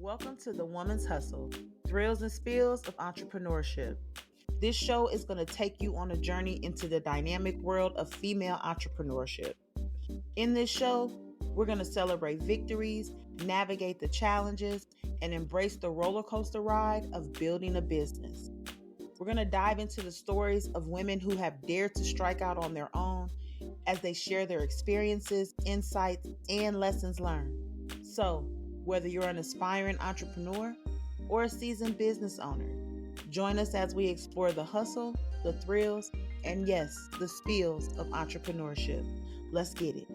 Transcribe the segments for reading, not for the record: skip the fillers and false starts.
Welcome to The Woman's Hustle, thrills and spills of entrepreneurship. This show is going to take you on a journey into the dynamic world of female entrepreneurship. In this show, we're going to celebrate victories, navigate the challenges, and embrace the roller coaster ride of building a business. We're going to dive into the stories of women who have dared to strike out on their own as they share their experiences, insights, and lessons learned. So, whether you're an aspiring entrepreneur or a seasoned business owner, join us as we explore the hustle, the thrills, and yes, the spills of entrepreneurship. Let's get it.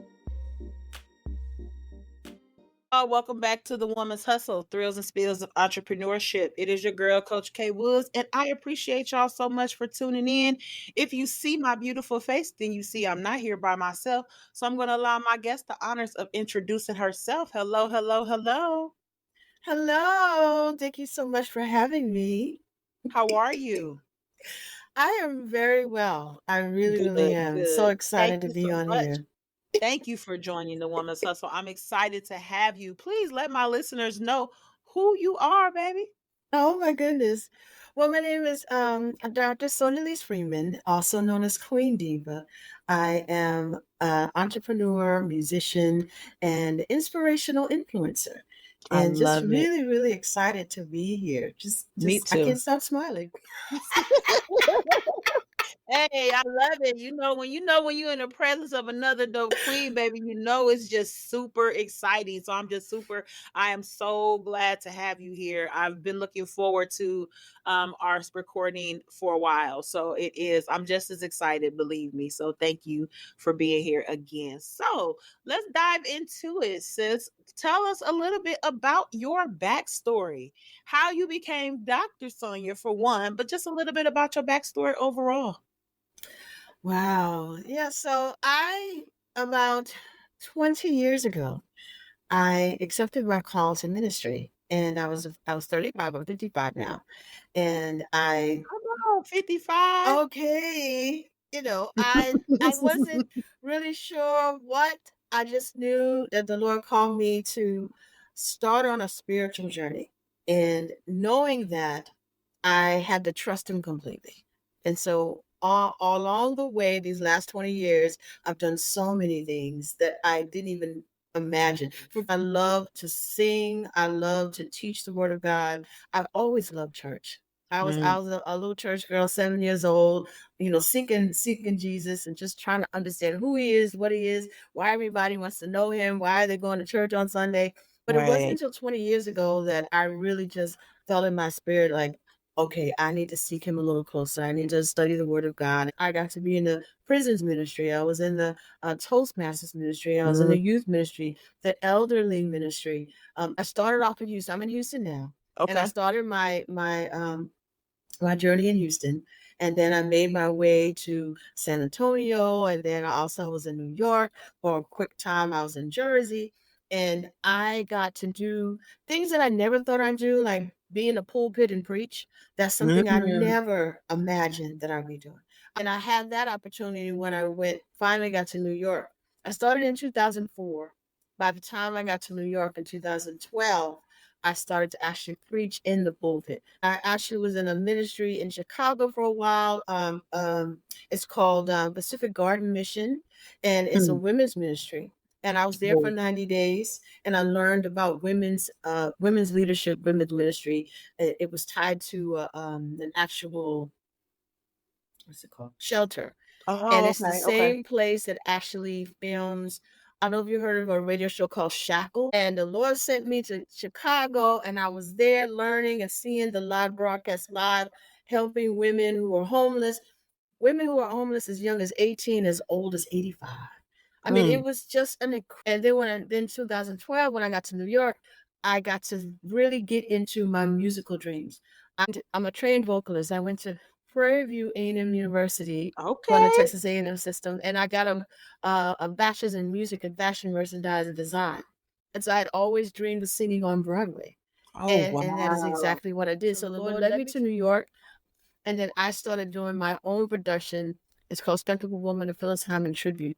Welcome back to The Woman's Hustle, thrills and spills of entrepreneurship. It is your girl, Coach K Woods, and I appreciate y'all so much for tuning in. If you see my beautiful face, then you see I'm not here by myself. So I'm going to allow my guest the honors of introducing herself. Hello, hello, hello. Hello. Thank you so much for having me. How are you? I am very well. I really am. Good. So excited to be on here. Thank you for joining The Woman's Hustle. I'm excited to have you. Please let my listeners know who you are, baby. Oh my goodness. Well, my name is Dr. Sonja Elise Freeman, also known as Queen Diva. I am an entrepreneur, musician, and inspirational influencer. And just really excited to be here. Me too. I can't stop smiling. Hey, I love it. When you're in the presence of another dope queen, baby, it's just super exciting. So I am so glad to have you here. I've been looking forward to our recording for a while. So I'm just as excited, believe me. So thank you for being here again. So let's dive into it, sis. Tell us a little bit about your backstory, how you became Dr. Sonja for one, but just a little bit about your backstory overall. Wow. Yeah. So about 20 years ago, I accepted my call to ministry, and I was 35. I'm 55 now, and Come on, 55. Okay. I wasn't really sure what. I just knew that the Lord called me to start on a spiritual journey, and knowing that I had to trust Him completely. And so all along the way, these last 20 years, I've done so many things that I didn't even imagine. I love to sing. I love to teach the Word of God. I've always loved church. I was a little church girl, 7 years old, seeking Jesus and just trying to understand who He is, what He is, why everybody wants to know Him, why are they going to church on Sunday. But It wasn't until 20 years ago that I really just felt in my spirit like, okay, I need to seek Him a little closer. I need to study the Word of God. I got to be in the prisons ministry. I was in the Toastmasters ministry. I was in the youth ministry, the elderly ministry. I started off in Houston. I'm in Houston now. Okay. And I started my journey in Houston. And then I made my way to San Antonio. And then I also was in New York for a quick time. I was in Jersey. And I got to do things that I never thought I'd do, like be in a pulpit and preach. That's something I never imagined that I'd be doing. And I had that opportunity when I finally got to New York. I started in 2004. By the time I got to New York in 2012, I started to actually preach in the pulpit. I actually was in a ministry in Chicago for a while. It's called Pacific Garden Mission, and it's a women's ministry. And I was there for 90 days, and I learned about women's leadership, women's ministry. It was tied to an actual, what's it called? Shelter. And it's the same place that actually films. I don't know if you heard of a radio show called Shackle. And the Lord sent me to Chicago, and I was there learning and seeing the live broadcast live, helping women who are homeless as young as 18, as old as 85. I mean, it was just and then 2012, when I got to New York, I got to really get into my musical dreams. I'm a trained vocalist. I went to Prairie View A&M University, on the Texas A&M system, and I got a bachelor's in music and fashion merchandise and design. And so I had always dreamed of singing on Broadway. And that is exactly what I did. So the Lord led me to New York, and then I started doing my own production. It's called Spectacle Woman, a Phyllis Hyman tribute.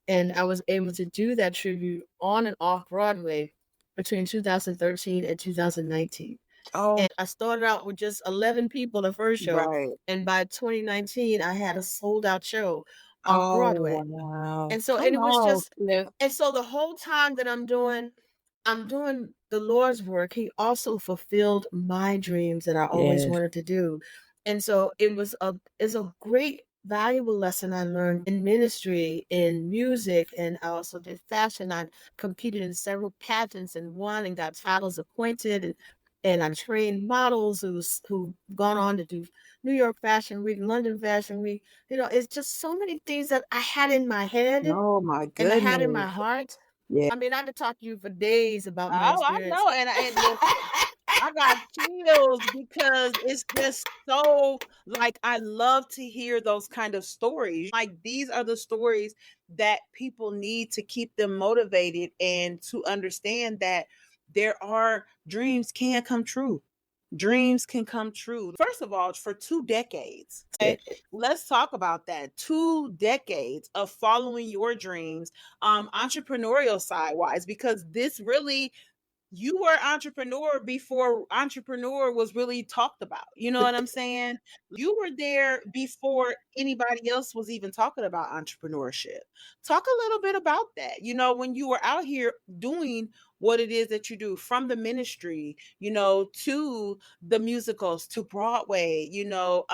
And I was able to do that tribute on and off Broadway between 2013 and 2019. Oh, And I started out with just 11 people the first show. right. And by 2019, I had a sold out show off Oh, Broadway. wow. And so, and Come it was on, just, Cliff. and so the whole time that I'm doing the Lord's work, He also fulfilled my dreams that I always Yes. wanted to do. And so it's a great, valuable lesson I learned in ministry, in music, and I also did fashion. I competed in several pageants and won and got titles appointed, and I trained models who've gone on to do New York Fashion Week, London Fashion Week. You know, it's just so many things that I had in my head Oh my and I had in my goodness. heart. Yeah. I mean, I could talk to you for days about my Oh, I experience. know, and listen, I got chills because it's just so like I love to hear those kind of stories. Like these are the stories that people need to keep them motivated and to understand that there are dreams can come true. Dreams can come true. First of all, for 2 decades. Okay, let's talk about that. 2 decades of following your dreams, entrepreneurial side wise, because this really you were entrepreneur before entrepreneur was really talked about. You know what I'm saying? You were there before anybody else was even talking about entrepreneurship. Talk a little bit about that. You know, when you were out here doing what it is that you do from the ministry, you know, to the musicals, to Broadway, you know,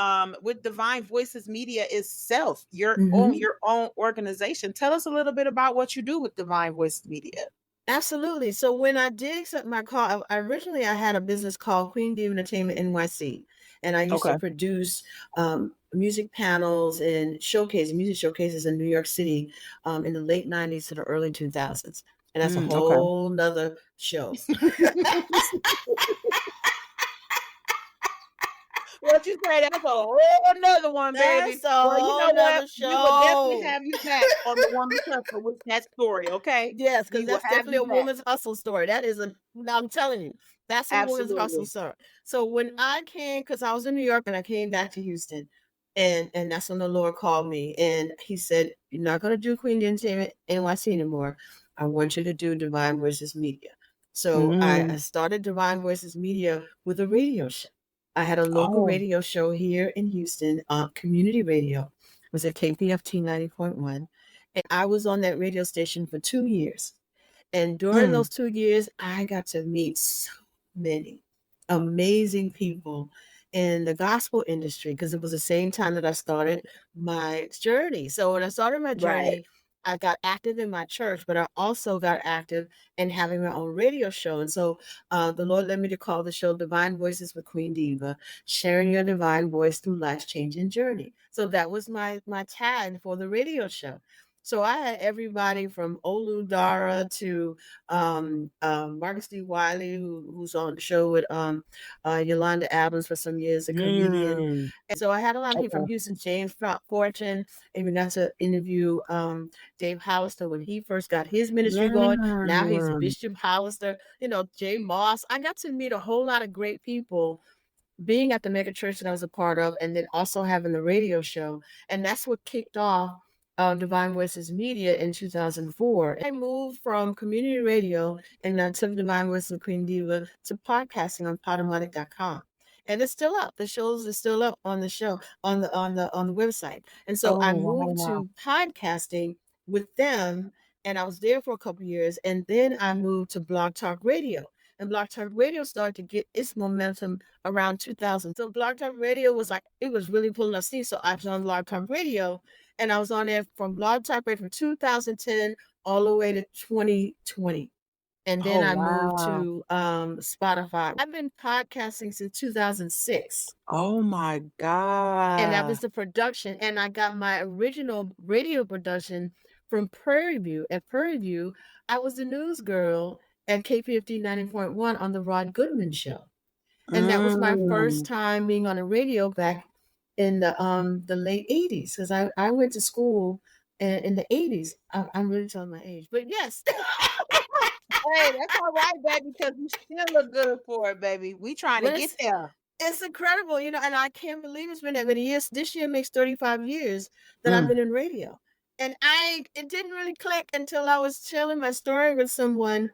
with Divine Voices Media itself, Mhm. your own organization. Tell us a little bit about what you do with Divine Voices Media. Absolutely. So when I did accept my call, originally I had a business called Queen Diva Entertainment NYC, and I used to Okay. produce music panels and music showcases in New York City in the late 90s to the early 2000s. And that's a Okay. whole nother show. What you say? That's a whole another one, baby. That's a Well, you whole know what? nother We will definitely show. have you back on the Woman's Hustle with that story, okay? Yes, because We will that's have definitely you a back. woman's hustle story. That is a, I'm telling you, that's a woman's hustle Absolutely. story. So when I came, because I was in New York and I came back to Houston, and that's when the Lord called me and He said, "You're not going to do Queen Entertainment NYC anymore. I want you to do Divine Voices Media." So I Mm. started Divine Voices Media with a radio show. I had a local Oh. radio show here in Houston, community radio. It was at KPFT 90.1. And I was on that radio station for 2 years. And during Mm. those 2 years, I got to meet so many amazing people in the gospel industry because it was the same time that I started my journey. So when I started my Right. journey, I got active in my church, but I also got active in having my own radio show. And so the Lord led me to call the show Divine Voices with Queen Diva, sharing your divine voice through life's changing journey. So that was my tag for the radio show. So I had everybody from Olu Dara to Marcus D. Wiley, who's on the show with Yolanda Adams for some years, a comedian. Mm. And so I had a lot of people from Okay. Houston, James Fortune, even got to interview Dave Hollister when he first got his ministry going. Now he's Mm. Bishop Hollister, you know, Jay Moss. I got to meet a whole lot of great people being at the mega church that I was a part of, and then also having the radio show. And that's what kicked off Divine Voices Media in 2004. I moved from community radio and then took Divine Voices of Queen Diva to podcasting on Podomatic.com. And it's still up. The shows are still up on the show, on the website. And so Oh, I moved wow. to podcasting with them, and I was there for a couple years. And then I moved to Blog Talk Radio. And Blog Talk Radio started to get its momentum around 2000. So Blog Talk Radio was like, it was really pulling up steam. So I was on Blog Talk Radio, and I was on there from Blog Talk Radio from 2010 all the way to 2020. And then Oh, I moved wow. to Spotify. I've been podcasting since 2006. Oh my And that God. was the production. And I got my original radio production from Prairie View. At Prairie View, I was the news girl at KPFD 90.1 on the Rod Goodman show. And that was my first Mm. time being on the radio back in the late 80s because I went to school in the 80s. I'm really telling my age, but yes. Hey, that's all right, baby, because you still look good for it, baby. We trying to But get there. it's incredible, you know, and I can't believe it's been that many years. This year makes 35 years that I've Mm. been in radio. And it didn't really click until I was sharing my story with someone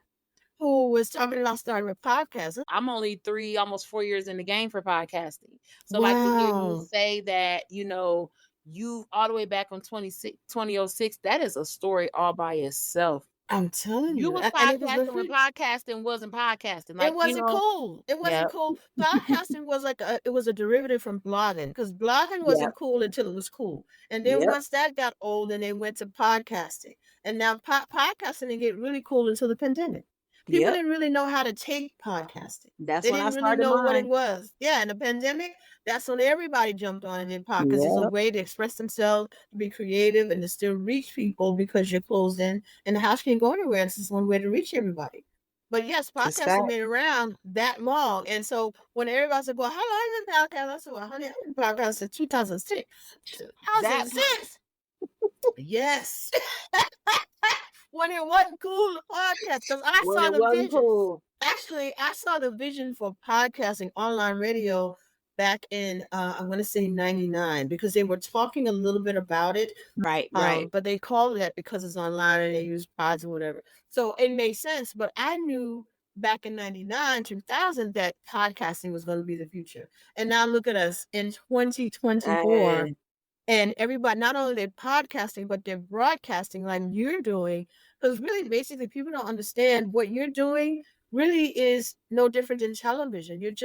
who was talking about starting a podcast. I'm only 3, almost 4 years in the game for podcasting. So like to hear you Wow. say that, you all the way back on 2006, that is a story all by itself. I'm telling You you. was And it was podcasting when really, podcasting wasn't podcasting. it Like, wasn't cool. It wasn't yep, cool. Podcasting was like it was a derivative from blogging because blogging yep, wasn't cool until it was cool. And then yep, once that got old, and they went to podcasting. And now podcasting didn't get really cool until the pandemic. People yep. didn't really know how to take podcasting. That's They when I didn't really started know what it mine. was. Yeah, in the pandemic, that's when everybody jumped on it in podcast. It's a Yep. way to express themselves, to be creative, and to still reach people because you're closed in and the house can't go anywhere. This is one way to reach everybody. But yes, It's podcasting fact. been around that long. And so when everybody said, well, how long has been podcast? I said, well, honey, I've been podcast since 2006. That 2006? Yes. When it wasn't cool to podcast, because I when saw it the wasn't vision. cool. Actually, I saw the vision for podcasting, online radio back in, I want to say 99, because they were talking a little bit about it. Right, right. But they call it that because it's online and they use pods or whatever. So it made sense. But I knew back in 99, 2000, that podcasting was going to be the future. And now look at us in 2024. And And everybody, not only they're podcasting, but they're broadcasting like you're doing. Because really, basically, people don't understand what you're doing really is no different than television. yep,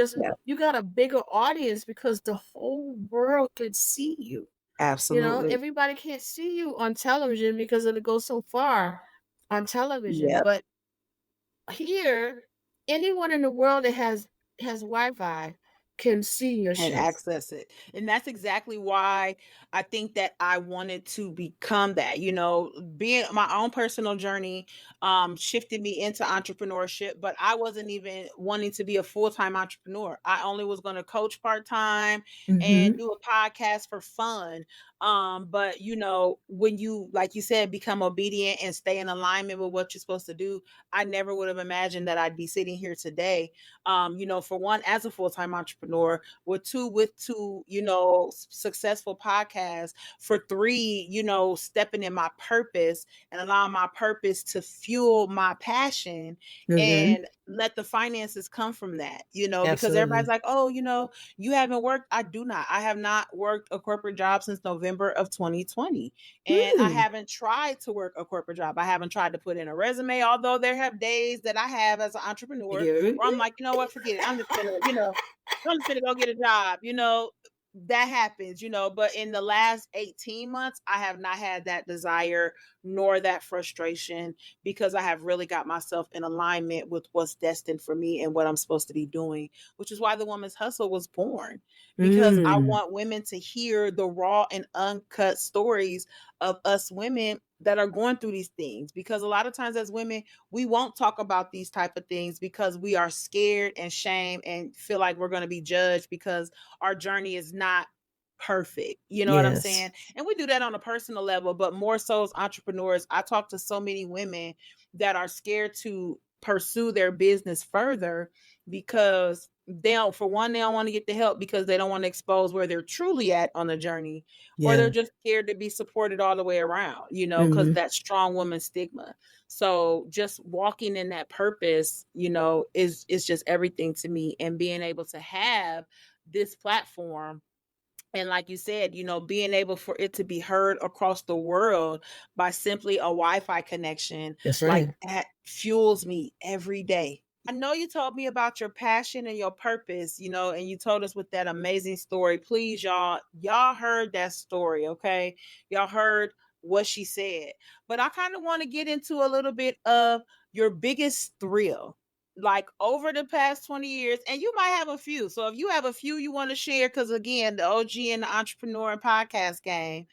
You got a bigger audience because the whole world could see you. absolutely. Everybody can't see you on television because it goes so far on television. Yep. But here, anyone in the world that has Wi-Fi can see your And show. access it. And that's exactly why I think that I wanted to become that, being my own personal journey shifted me into entrepreneurship, but I wasn't even wanting to be a full-time entrepreneur. I only was going to coach part-time and Mm-hmm. do a podcast for fun. But when you, like you said, become obedient and stay in alignment with what you're supposed to do, I never would have imagined that I'd be sitting here today. For one, as a full-time entrepreneur, with two, successful podcasts, for three, stepping in my purpose and allowing my purpose to fuel my passion Mm-hmm. and let the finances come from that, because everybody's Absolutely. like, oh, you haven't worked. I do not. I have not worked a corporate job since November of 2020. And I Hmm. haven't tried to work a corporate job. I haven't tried to put in a resume, although there have days that I have as an entrepreneur Yeah. where I'm like, you know what, forget it. I'm just gonna go get a job, that happens, but in the last 18 months, I have not had that desire nor that frustration because I have really got myself in alignment with what's destined for me and what I'm supposed to be doing, which is why the Woman's Hustle was born. Because I Mm. want women to hear the raw and uncut stories of us women that are going through these things. Because a lot of times as women, we won't talk about these type of things because we are scared and shame and feel like we're going to be judged because our journey is not perfect. You know what I'm Yes. saying? And we do that on a personal level, but more so as entrepreneurs. I talk to so many women that are scared to pursue their business further because for one, they don't want to get the help because they don't want to expose where they're truly at on the journey, or they're Yeah. just scared to be supported all the way around, because Mhm. that strong woman stigma. So just walking in that purpose, is just everything to me. And being able to have this platform and like you said, being able for it to be heard across the world by simply a Wi-Fi connection, That's like right. that fuels me every day. I know you told me about your passion and your purpose, and you told us with that amazing story. Please, y'all heard that story, okay? Y'all heard what she said. But I kind of want to get into a little bit of your biggest thrill, like over the past 20 years, and you might have a few. So if you have a few you want to share, because again, the OG and the entrepreneur and podcast game,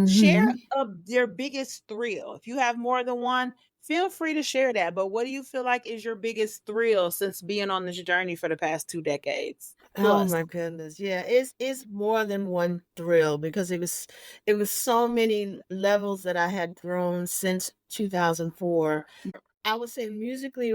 share Mhm. your biggest thrill. If you have more than one, feel free to share that. But what do you feel like is your biggest thrill since being on this journey for the past 2 decades Oh plus? my goodness. Yeah, it's more than one thrill because it was so many levels that I had grown since 2004. I would say musically,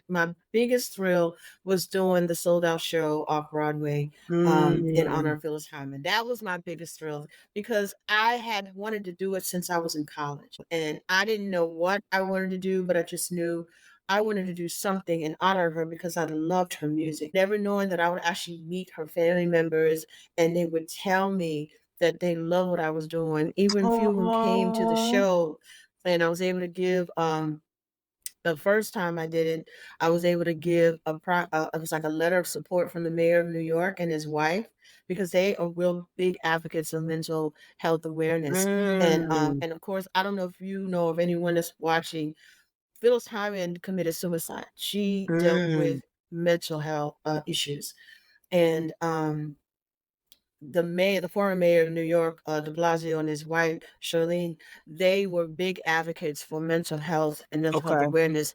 my biggest thrill was doing the sold out show off Broadway in honor Mm, of Phyllis Hyman. That was my biggest thrill because I had wanted to do it since I was in college, and I didn't know what I wanted to do, but I just knew I wanted to do something in honor of her because I loved her music, never knowing that I would actually meet her family members and they would tell me that they love what I was doing. Even a few of them came to the Oh. show and I was able to give the first time I did it, I was able to give it was like a letter of support from the mayor of New York and his wife because they are real big advocates of mental health awareness. Mm. And of course, I don't know if you know of anyone that's watching. Phyllis Hyman committed suicide. She dealt Mm. with mental health issues, and the former mayor of New York, de Blasio, and his wife, Charlene, they were big advocates for mental health and mental health Okay. awareness.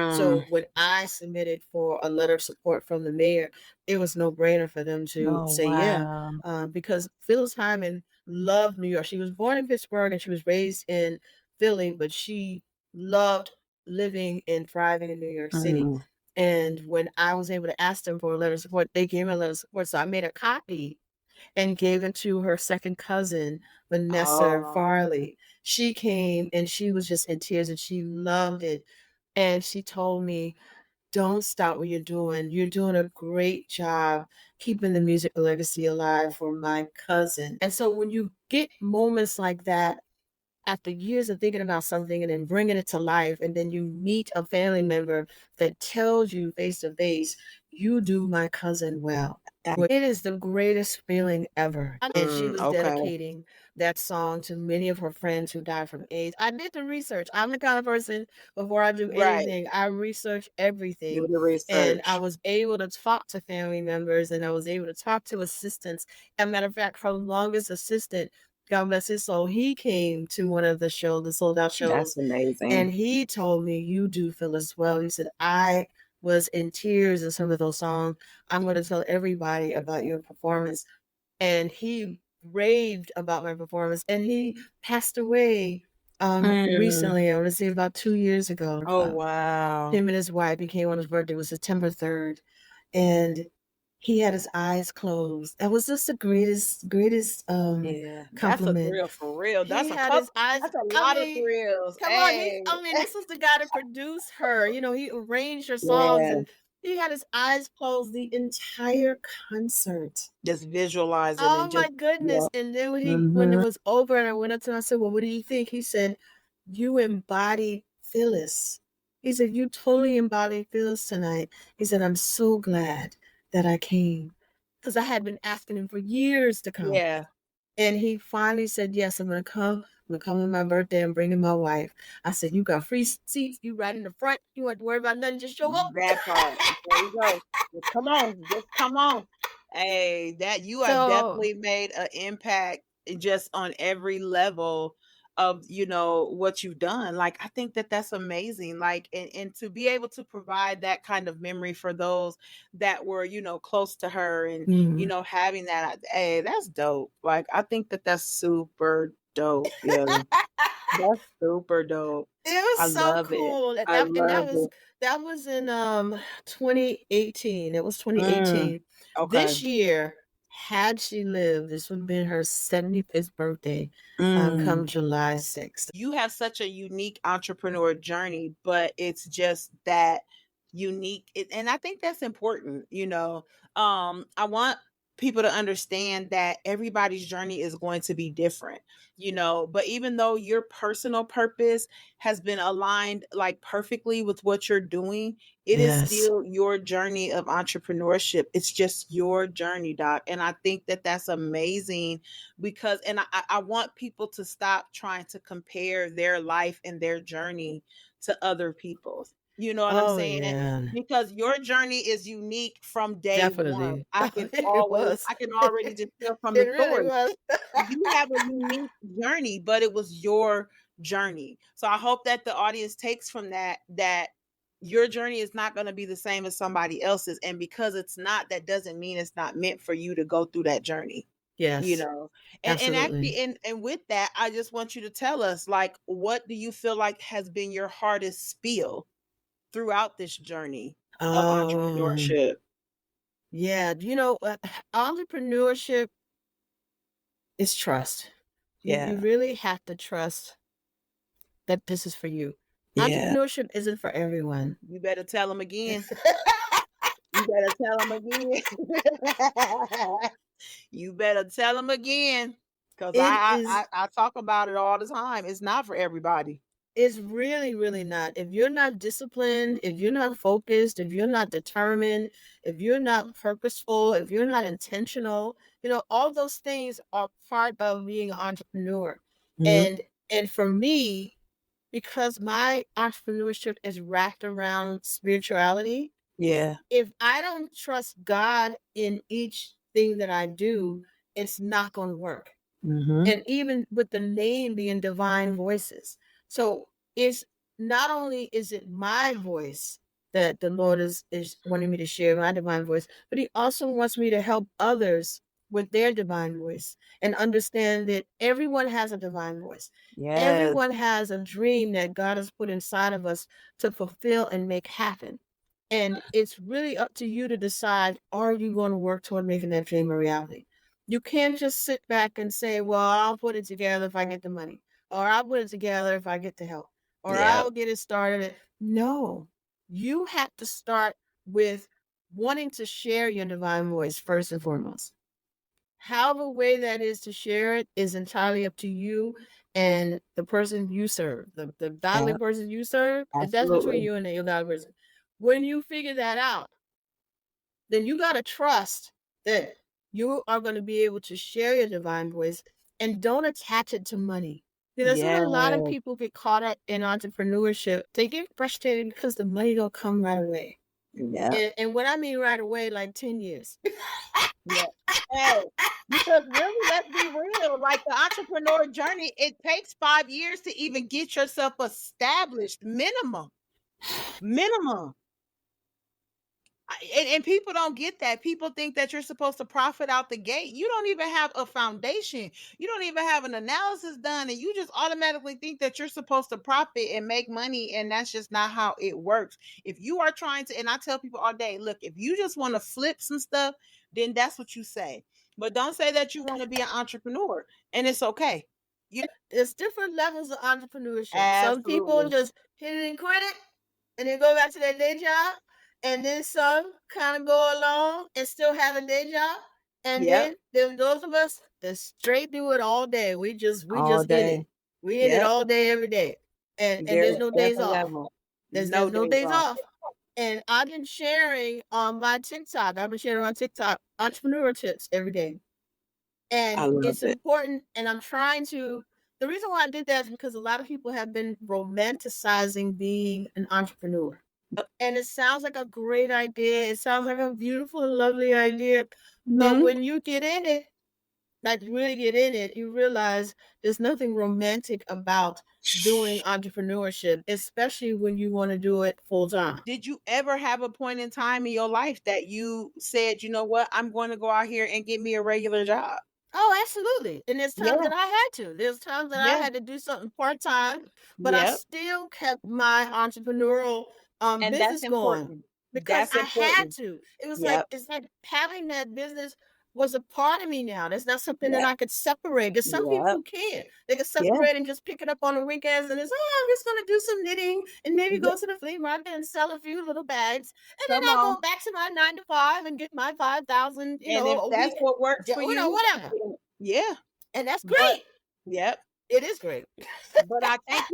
So Mm. when I submitted for a letter of support from the mayor, it was no brainer for them to Oh, say yeah, wow. because Phyllis Hyman loved New York. She was born in Pittsburgh and she was raised in Philly, but she loved living and thriving in New York City. Mm. And when I was able to ask them for a letter of support, they gave me a letter of support. So I made a copy and gave it to her second cousin, Vanessa Oh. Farley. She came and she was just in tears and she loved it. And she told me, don't stop what you're doing. You're doing a great job keeping the music legacy alive for my cousin. And so when you get moments like that, after years of thinking about something and then bringing it to life, and then you meet a family member that tells you face to face, you do my cousin well. It is the greatest feeling ever. And she was Okay. dedicating that song to many of her friends who died from AIDS. I did the research. I'm the kind of person, before I do Right. anything, I research Do everything. the And I research. was able to talk to family members and I was able to talk to assistants. As a matter of fact, her longest assistant, God bless his soul, he came to one of the shows, the sold out That's shows, and amazing. he told me, "You do Phyllis well." He said, "I was in tears in some of those songs. I'm going to tell everybody about your performance." And he raved about my performance, and he passed away Mm. recently. I want to say about 2 years ago. Oh, wow. Him and his wife, he came on his birthday, it was September 3rd, and he had his eyes closed. That was just the greatest, Yeah, that's a compliment. thrill for real. He had his eyes That's a I lot of mean, thrills. come on, Hey. this was the guy that produced her, he arranged her songs, Yeah, and he had his eyes closed the entire concert. just visualizing Oh and just my yeah. goodness, and then when it Mhm. was over and I went up to him, I said, "Well, what do you think?" He said, "You embodied Phyllis." He said, "You totally embodied Phyllis tonight." He said, "I'm so glad that I came, because I had been asking him for years to come." Yeah, And he finally said, "Yes, I'm gonna come. I'm gonna come on my birthday. I'm bringing my wife." I said, "You got free seats. You right in the front. You don't have to worry about nothing. Just show up." that part. There you go. Just come on, just come on. Hey, that you have So, definitely made an impact just on every level of, what you've done. Like, I think that that's amazing. Like, and to be able to provide that kind of memory for those that were, close to her and, mhm. having that, hey, that's dope. Like, I think that that's super dope. Yeah. That's super dope. It was I so love it. cool. That I that and love it. that was in, 2018. It was Mm, 2018. okay. This year, had she lived, this would have been her 75th birthday, come Mm. July 6th. You have such a unique entrepreneur journey, but it's just that unique. And I think that's important. I want people to understand that everybody's journey is going to be different, but even though your personal purpose has been aligned like perfectly with what you're doing, it is Yes. still your journey of entrepreneurship. It's just your journey, doc. And I think that that's amazing because and I want people to stop trying to compare their life and their journey to other people's. You know what I'm Oh, saying? yeah. Because your journey is unique from day one. Definitely. It was. I can already just tell from It the really story. was. You have a unique journey, but it was your journey. So I hope that the audience takes from that your journey is not going to be the same as somebody else's. And because it's not, that doesn't mean it's not meant for you to go through that journey you Yes, know and actually absolutely. and with that, I just want you to tell us, like, what do you feel like has been your hardest spill throughout this journey of Um, entrepreneurship? yeah, entrepreneurship is trust. You Yeah. really have to trust that this is for you. Yeah. Entrepreneurship isn't for everyone. You better tell them again. You better tell them again. You better tell them again. Because It is I talk about it all the time. It's not for everybody. it's really, really not. If you're not disciplined, if you're not focused, if you're not determined, if you're not purposeful, if you're not intentional, all those things are part of being an entrepreneur. Mhm. And for me, because my entrepreneurship is wrapped around spirituality, Yeah. if I don't trust God in each thing that I do, it's not going to work. Mm-hmm. And even with the name being Divine Voices. So it's not only is it my voice that the Lord is wanting me to share, my divine voice, but he also wants me to help others with their divine voice and understand that everyone has a divine voice. Yes. Everyone has a dream that God has put inside of us to fulfill and make happen. And it's really up to you to decide, are you going to work toward making that dream a reality? You can't just sit back and say, well, I'll put it together if I get the money, or I'll put it together if I get the help, or Yeah. I'll get it started. No, you have to start with wanting to share your divine voice first and foremost. However way that is to share it is entirely up to you and the person you serve, the godly Yeah. person you serve. That's between Absolutely. you and your godly person. When you figure that out, then you got to trust that you are going to be able to share your divine voice and don't attach it to money. That's what a lot of Yes. people get caught up in entrepreneurship. They get frustrated because the money don't come right away. Yeah. And what I mean right away, like 10 years. Yeah. Hey, because really, let's be real. Like the entrepreneur journey, it takes 5 years to even get yourself established. Minimum. Minimum. And people don't get that. People think that you're supposed to profit out the gate. You don't even have a foundation. You don't even have an analysis done, and you just automatically think that you're supposed to profit and make money, and that's just not how it works. If you are trying to, and I tell people all day, look, if you just want to flip some stuff, then that's what you say. But don't say that you want to be an entrepreneur, and it's okay. There's different levels of entrepreneurship. Some people Absolutely. just hit it and quit it and then go back to their day job. And then some kind of go along and still have a day job. And Yep. then there's those of us that straight do it all day. We just All in day. it. We in it Yep. all day, every day. And there's no days Every off. level. There's No no days days off. off. And I've been sharing on my TikTok. I've been sharing on TikTok entrepreneur tips every day. I And love it's it. important. And I'm trying to, the reason why I did that is because a lot of people have been romanticizing being an entrepreneur. And it sounds like a great idea. It sounds like a beautiful and lovely idea. But Mhm. when you get in it, like really get in it, you realize there's nothing romantic about doing entrepreneurship, especially when you want to do it full time. Did you ever have a point in time in your life that you said, you know what, I'm going to go out here and get me a regular job? Oh, absolutely. And there's times Yeah. that I had to. There's times that I Yeah. had to do something part-time, but I Yep. still kept my entrepreneurial And that's business going important. because That's I had important. to. It was like Yep. it's like having that business was a part of me now. That's not something that Yep. I could separate. Because some people Yep. who can. They can Yeah. separate and just pick it up on the weekends and it's, oh, I'm just gonna do some knitting and maybe Yeah. go to the flea market and sell a few little bags. And then Come I'll on. go back to my 9 to 5 and get my 5,000, And if a that's week. what works for you, Whatever. yeah. And that's But great. yep. It is great. But I thank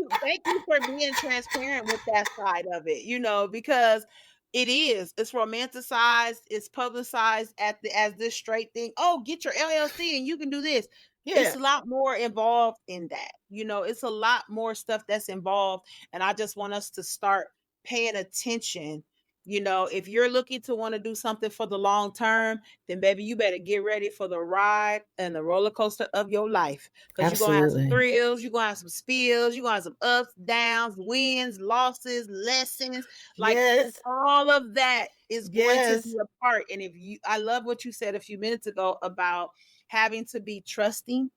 you for being transparent with that side of it, because it's romanticized, it's publicized as this straight thing. Oh, get your LLC and you can do this. It's Yeah, a lot more involved in that. It's a lot more stuff that's involved. And I just want us to start paying attention. If you're looking to want to do something for the long term, then baby, you better get ready for the ride and the roller coaster of your life. Because you're gonna have some absolutely. thrills, you're gonna have some spills, you're gonna have some ups, downs, wins, losses, lessons. Like Yes, all of that is going to be yes. a part. And I love what you said a few minutes ago about having to be trusting,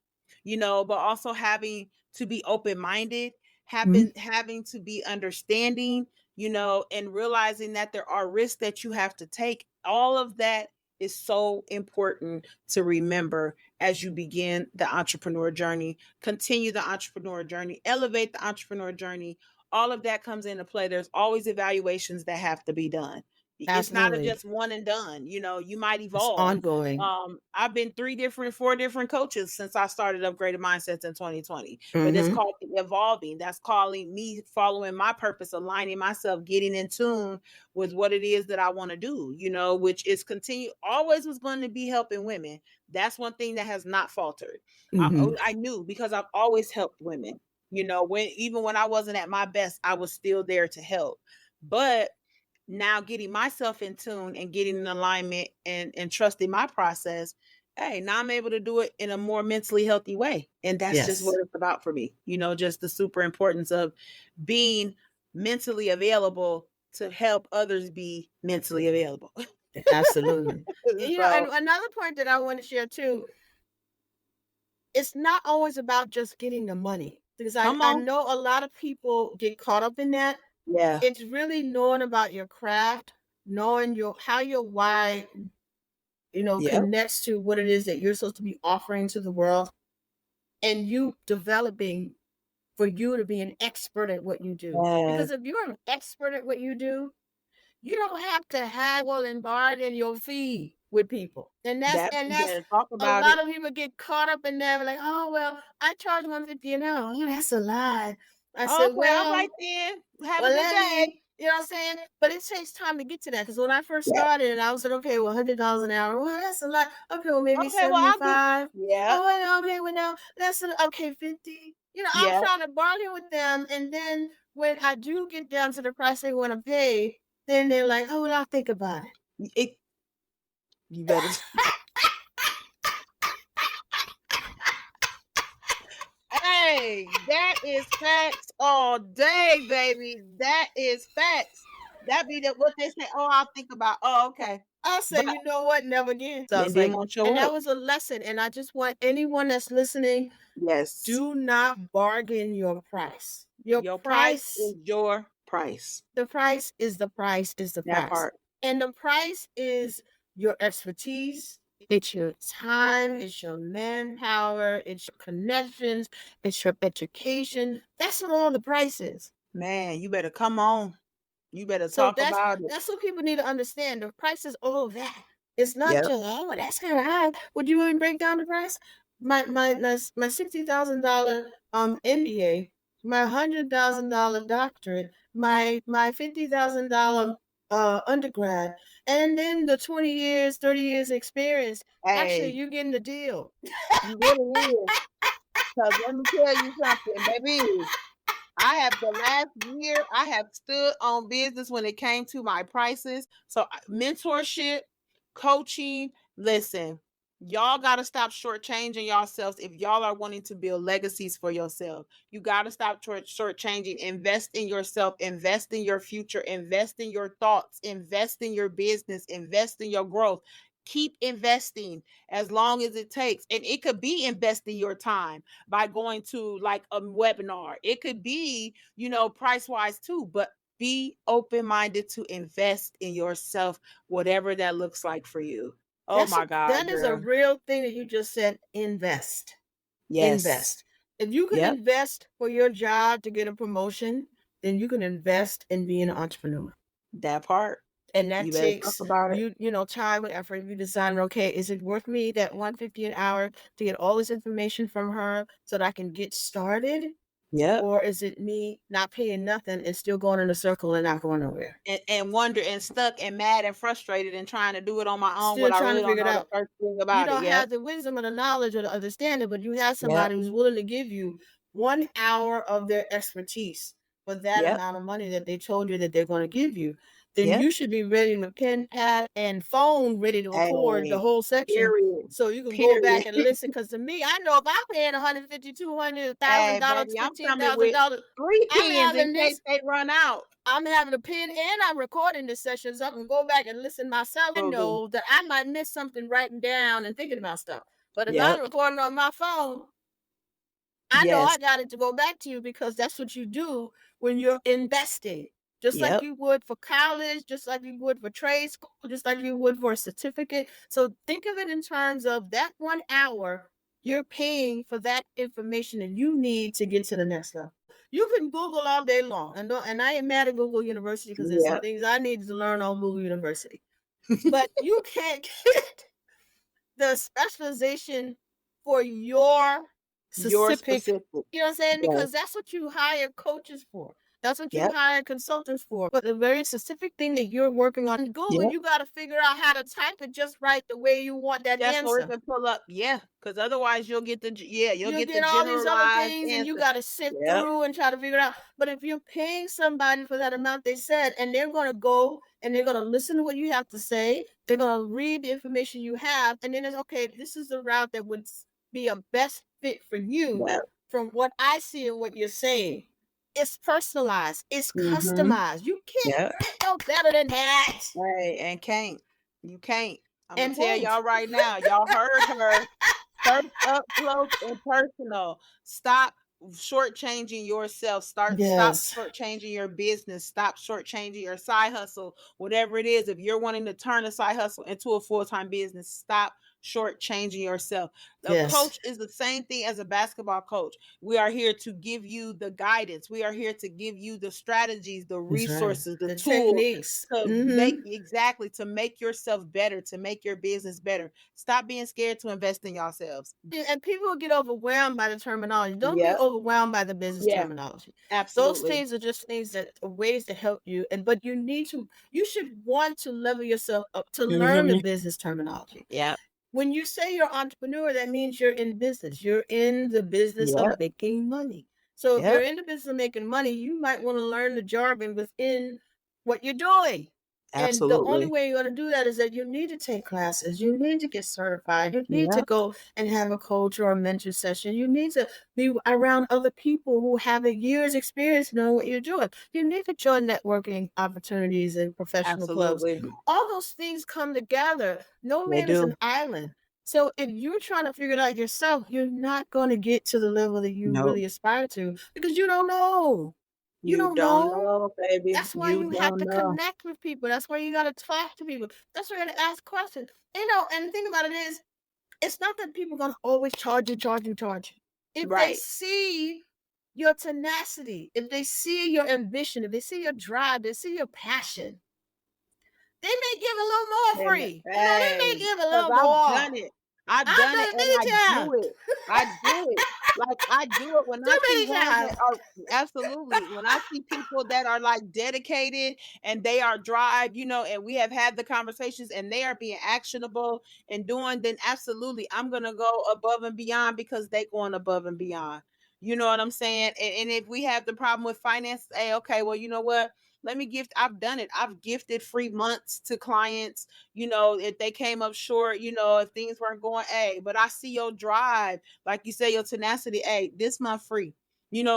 but also having to be open-minded, Mhm. having to be understanding, and realizing that there are risks that you have to take. All of that is so important to remember as you begin the entrepreneur journey, continue the entrepreneur journey, elevate the entrepreneur journey, all of that comes into play. There's always evaluations that have to be done. It's not a Absolutely. just one and done. You might It's evolve. ongoing. I've been 4 different coaches since I started Upgraded Mindsets in 2020. But it's Mm-hmm. called evolving. That's calling me following my purpose, aligning myself, getting in tune with what it is that I want to do, which is always was going to be helping women. That's one thing that has not faltered. Mm-hmm. I knew, because I've always helped women. Even when I wasn't at my best, I was still there to help. But now getting myself in tune and getting in alignment and trusting my process, hey, now I'm able to do it in a more mentally healthy way. And that's just what Yes. it's about for me. Just the super importance of being mentally available to help others be mentally available. Absolutely. And So another point that I want to share too, it's not always about just getting the money, because come I on. know a lot of people get caught up in that. Yeah. It's really knowing about your craft, knowing how your why, Yep. connects to what it is that you're supposed to be offering to the world, and you developing for you to be an expert at what you do. Because if you're an expert at what you do, you don't have to haggle and bargain your fee with people. And that's You better talk a about lot it. of people get caught up in that, like, oh well, I charge $150 an hour. Oh, that's a lie. I said, Okay, all well, right then. Have a well, good let day. me, you know what I'm saying? But it takes time to get to that. Because when I first Yeah. started, and I was like, okay, well, $100 an hour. Well, that's a lot. Okay, well, maybe Okay, well, I'll get 75. yeah. Oh, well, okay, well, no, okay, 50. I'm Yeah. trying to bargain with them. And then when I do get down to the price they want to pay, then they're like, oh, well, I'll think about it. You better. Hey, that is facts all day, baby. That is facts. That be what they say. Oh, I'll think about. Oh, okay. I But said, you know what? Never again. So I then was didn't like, want to show and that up. was a lesson. And I just want anyone that's listening, Yes. do not bargain your price. Your Your price price, is your price. the price is the price is the That price. part. And the price is your expertise, it's your time, it's your manpower, it's your connections, it's your education. That's what all the price is. Man, you better come on. You better So talk about it. that's what people need to understand. The price is all of that. It's not Yep. just, oh, that's kind of high. Would you even break down the price? My $60,000 MBA, my $100,000 doctorate, my $50,000 undergrad, and then the 20 years, 30 years experience. Actually, Hey, you're getting the deal. you really is. Because let me tell you something, baby. I have the last year, I have stood on business when it came to my prices. So mentorship, coaching, listen, y'all got to stop shortchanging yourselves if y'all are wanting to build legacies for yourself. You got to stop shortchanging. Invest in yourself, invest in your future, invest in your thoughts, invest in your business, invest in your growth. Keep investing as long as it takes. And it could be investing your time by going to like a webinar. It could be, price wise too, but be open minded to invest in yourself, whatever that looks like for you. Oh my God, That is a girl. real thing that you just said. Invest. Yes. Invest. If you can Yep. invest for your job to get a promotion, then you can invest in being an entrepreneur. That part. And that You better talk takes about it. time and effort. You decide, okay, is it worth me that $150 an hour to get all this information from her so that I can get started? Yep. Or is it me not paying nothing and still going in a circle and not going nowhere? And wonder and stuck and mad and frustrated and trying to do it on my own Still when I trying really to don't figure it know the out. first thing You about it. don't Yep. have the wisdom or the knowledge or the understanding, but you have Yep. somebody who's willing to give you 1 hour of their expertise for that Yep. amount of money that they told you that they're going to give you. Then Yep. you should be ready with pen, pad, and phone ready to record the Hey, whole section period. so you can go back Period. and listen. Because to me, I know if I'm paying $150, Hey, $200,000, baby, I'm coming with $15,000, 3 I'm pins in having case this. they run out. I'm having a pen and I'm recording the sessions. I can go back and listen myself and Mhm. know that I might miss something writing down and thinking about stuff. But if I'm Yep. recording on my phone, I know I Yes. got it to go back to you because that's what you do when you're investing. Just like Yep. you would for college, just like you would for trade school, just like you would for a certificate. So think of it in terms of that 1 hour you're paying for that information that you need to get to the next level. You can Google all day long, and I ain't mad at Google University because there's some things I needed to learn on Google University. But you can't get the specialization for your specific, you know what I'm saying? Because that's what you hire coaches for. That's what you hire consultants for. But the very specific thing that you're working on in Google, you got to figure out how to type it just right the way you want that Just so it answer. can pull up, because otherwise you'll get the you'll get the all these other generalized things, and you answer. got to sit through and try to figure it out. But if you're paying somebody for that amount they said, and they're going to go and they're going to listen to what you have to say, they're going to read the information you have, and then it's okay, this is the route that would be a best fit for you from what I see and what you're saying. It's personalized. It's customized. You can't no better than that. Right, and can't. You can't. I'm going to tell y'all right now. Y'all heard her. First, up close and personal. Stop shortchanging yourself. Stop shortchanging your business. Stop shortchanging your side hustle. Whatever it is, if you're wanting to turn a side hustle into a full-time business, stop shortchanging yourself. A coach is the same thing as a basketball coach. We are here to give you the guidance. We are here to give you the strategies, the resources, the tools, techniques to make yourself better, to make your business better. Stop being scared to invest in yourselves. And people get overwhelmed by the terminology. Don't be overwhelmed by the business terminology. Absolutely. Those things are just things that are ways to help you. But you should want to level yourself up to learn the business terminology. When you say you're an entrepreneur, that means you're in business. You're in the business of making money. So if you're in the business of making money, you might want to learn the jargon within what you're doing. Absolutely. And the only way you're going to do that is that you need to take classes. You need to get certified. You need to go and have a coach or a mentor session. You need to be around other people who have a year's experience knowing what you're doing. You need to join networking opportunities and professional clubs. All those things come together. No man is an island. So if you're trying to figure it out yourself, you're not going to get to the level that you really aspire to because you don't know. You don't know, baby. That's why you have to connect with people. That's why you got to talk to people. That's why you got to ask questions. And the thing about it is, it's not that people are going to always charge you. If they see your tenacity, if they see your ambition, if they see your drive, they see your passion, they may give a little more free. They may give a little more. I've done it and I do it. Like I do it when I see ones that are absolutely when I see people that are like dedicated and they are drive, and we have had the conversations and they are being actionable and doing, then absolutely I'm gonna go above and beyond because they going above and beyond. You know what I'm saying? And if we have the problem with finance, hey, okay, well, you know what? Let me gift. I've done it. I've gifted free months to clients, if they came up short, if things weren't going, but I see your drive, like you say, your tenacity, this month free.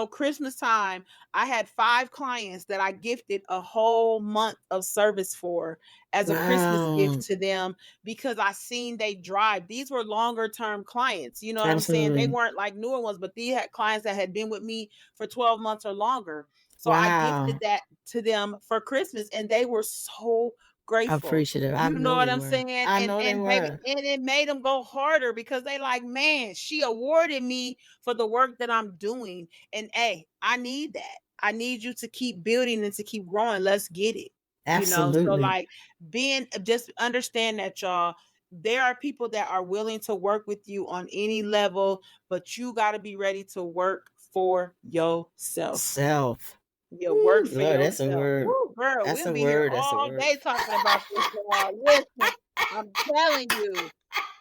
Christmas time, I had 5 clients that I gifted a whole month of service for as a Christmas gift to them because I seen they drive. These were longer term clients. You know what I'm saying? They weren't like newer ones, but these had clients that had been with me for 12 months or longer. So I gifted that to them for Christmas and they were so grateful. Appreciative. You know what I'm saying? And it made them go harder because they like, man, she awarded me for the work that I'm doing. And I need that. I need you to keep building and to keep growing. Let's get it. Absolutely. So like just understand that, y'all, there are people that are willing to work with you on any level, but you got to be ready to work for yourself. Your work for yourself. That's a word. Woo, girl, that's we'll be here all day talking about this. Listen, I'm telling you,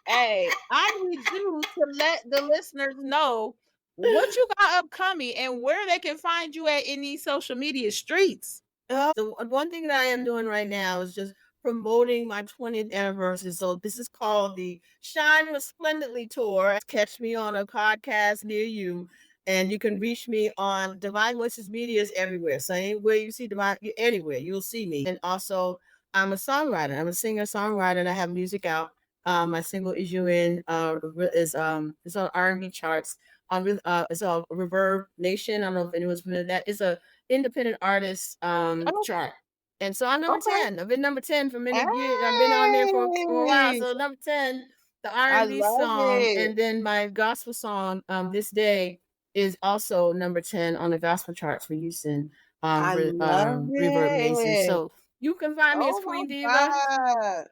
I need you to let the listeners know what you got upcoming and where they can find you at in these social media streets. The one thing that I am doing right now is just promoting my 20th anniversary. So this is called the Shine Resplendently Tour. Catch me on a podcast near you. And you can reach me on Divine Voices Medias everywhere. So anywhere you see anywhere, you'll see me. And also, I'm a songwriter. I'm a singer-songwriter, and I have music out. My single "Is You In" is on R&B charts. It's on Reverb Nation. I don't know if anyone's familiar with that. It's a independent artist chart. And so I'm number 10. I've been number 10 for many years. I've been on there for a while. So number 10, the R&B song, and then my gospel song, "This Day," is also number 10 on the gospel charts for Houston, I love Reverb Nation. it. So you can find me as Oh Queen my Diva. God.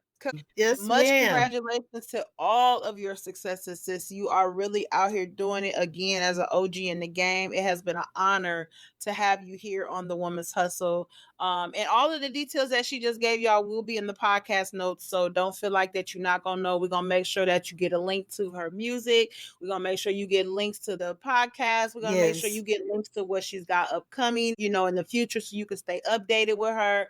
Yes, Much ma'am. congratulations to all of your successes, sis. You are really out here doing it again as an OG in the game. It has been an honor to have you here on the Woman's Hustle. And all of the details that she just gave y'all will be in the podcast notes. So don't feel like that you're not gonna know. We're gonna make sure that you get a link to her music. We're gonna make sure you get links to the podcast. We're gonna make sure you get links to what she's got upcoming, in the future, so you can stay updated with her.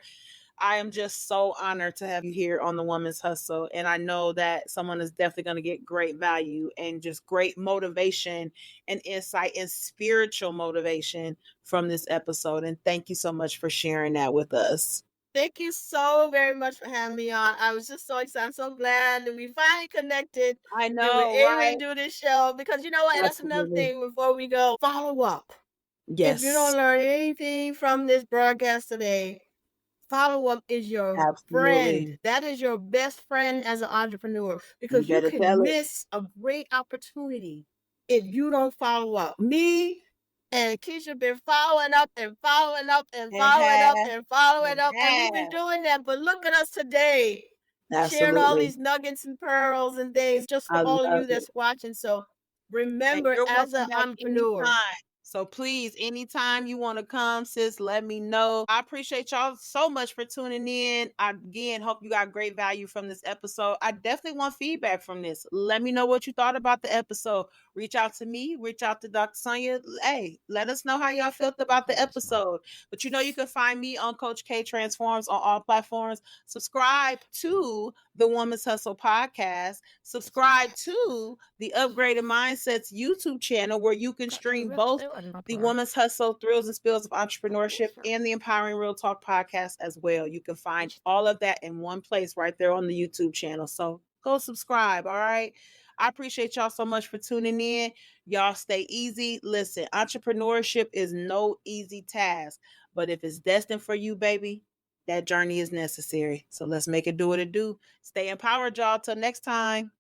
I am just so honored to have you here on the Woman's Hustle. And I know that someone is definitely going to get great value and just great motivation and insight and spiritual motivation from this episode. And thank you so much for sharing that with us. Thank you so very much for having me on. I was just so excited. I'm so glad that we finally connected. I And we're know, able right? to do this show because you know what? That's another Absolutely. thing before we go. Follow up. If you don't Yes, learn anything from this broadcast today, follow up is your absolutely. friend. That is your best friend as an entrepreneur You because you better can tell it. miss a great opportunity if you don't follow up. Me and Keisha been following up and following up and following up and following up, and we've been doing that. But look at us today, sharing all Absolutely. these nuggets and pearls and things just for I all of love you it. that's watching. So And remember, you're as welcome an back entrepreneur, anytime. So please, anytime you want to come, sis, let me know. I appreciate y'all so much for tuning in. I again hope you got great value from this episode. I definitely want feedback from this. Let me know what you thought about the episode. Reach out to me, reach out to Dr. Sonja. Hey, let us know how y'all felt about the episode. But you can find me on Coach K Transforms on all platforms. Subscribe to the Woman's Hustle podcast. Subscribe to the Upgraded Mindsets YouTube channel where you can stream both the Woman's Hustle, Thrills and Spills of Entrepreneurship, and the Empowering Real Talk podcast as well. You can find all of that in one place right there on the YouTube channel. So go subscribe, all right? I appreciate y'all so much for tuning in. Y'all stay easy. Listen, entrepreneurship is no easy task, but if it's destined for you, baby, that journey is necessary. So let's make it do what it do. Stay empowered, y'all. Till next time.